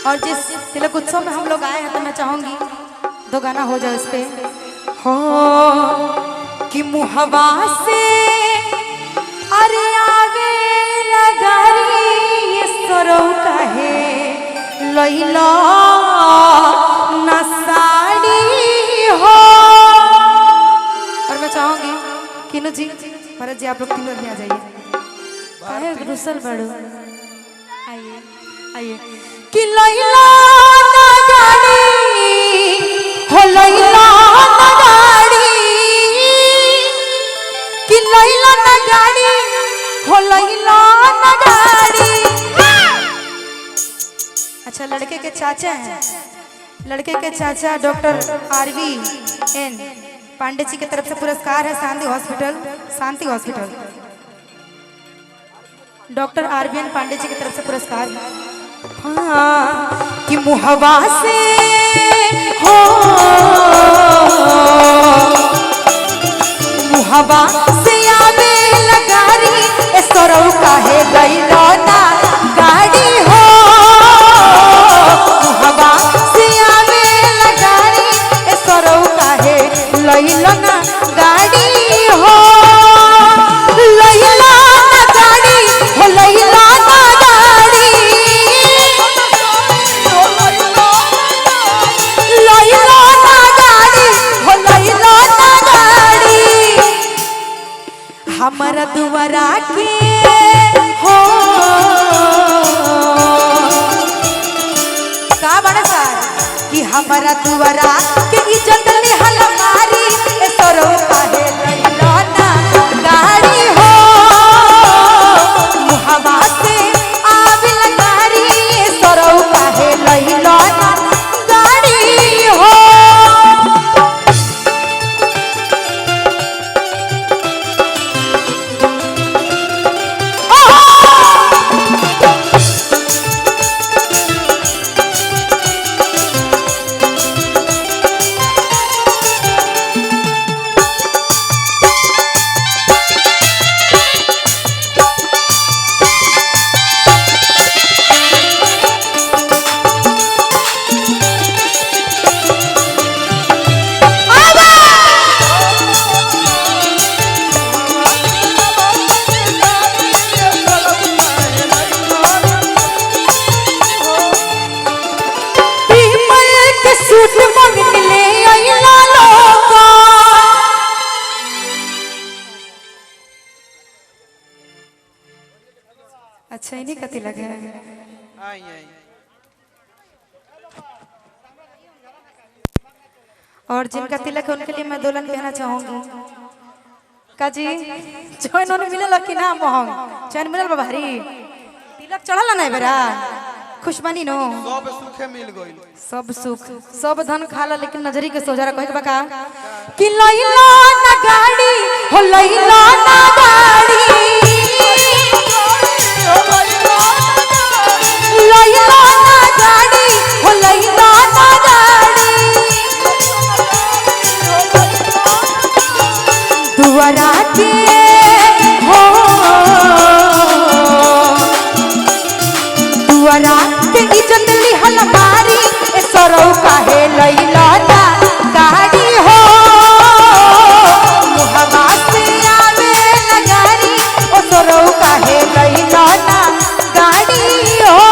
और जिस तिलक उत्सव में हम लोग आए हैं तो मैं चाहूंगी 2 गाना हो जाए इस पे। हो कि मुहवा से अरे आगे लगारी ये सरो कहे लैला नसाड़ी हो। और मैं चाहूंगी किनु जी भरत जी आप लोग तीनों भी आ जाइए। काहे रुसल बड़ो आइए आइए कि लैला ना गाड़ी हो लैला ना गाड़ी कि लैला ना गाड़ी हो लैला ना गाड़ी। अच्छा लड़के के चाचा हैं, लड़के के चाचा डॉक्टर RVN पांडे जी की तरफ से पुरस्कार है शांति hospital doctor RVN Pandey ji की तरफ से पुरस्कार है। हाँ कि मुहवा से हो मुहवा से आवे लगारी ए सरौ काहे लैला ना गाड़ी हो। मुहवा से आवे लगारी ए सरौ काहे लैला ना गाड़ी हो। लैला ना गाड़ी हो लैला ना गाड़ी लैला ना गाड़ी हो लैला ना गाड़ी। हमारा दुआरा के हो का बड़ा सार कि हमारा दुआरा के इज्जत ले हलमारी ए सरो काहे लैला ना गाड़ी हो। मुहवा से आवे लगारी ए सरो काहे लैला ना गाड़ी हो। अच्छा इन्हीं कति लगे और जिनका तिलक है उनके लिए मैं दुल्हन कहना चाहूंगी काजी चैन उन्हें मिलल कि ना मोहंग चैन मिलल भारी तिलक चढ़ल ना बेरा खुशबनी नो सब सुखे मिल गइल सब सुख सब धन खाला लेकिन नजरी के सोझा कहे बका कि लैला ना गाड़ी हो लैला ना गाड़ी लैला ना गाड़ी हो लैला ना गाड़ी। दुआरा के हो दुआरा के इज्जत ली हलमारी ए सरौ काहे लैला ना गाड़ी हो। मुहवा से आवे लगारी ओ सरौ काहे लैला ना गाड़ी हो।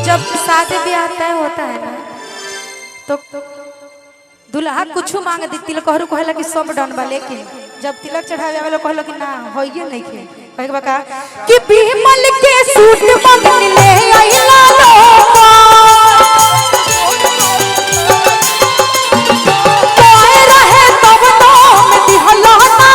जब शादी ब्याह तय होता है ना तो दुल्हा कुछ मांग दी तिलक हरू कहला कि सब डन बा लेकिन जब तिलक चढ़ावे वाला कहलो कि ना होइए नहीं खे कहे बका कि बिमल के सूट मंगन ले आइला लोका कोई रहे तब तो दिहला ना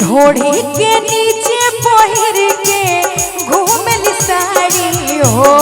ढोढ़ी के नीचे पहिर के घूमली साड़ी हो।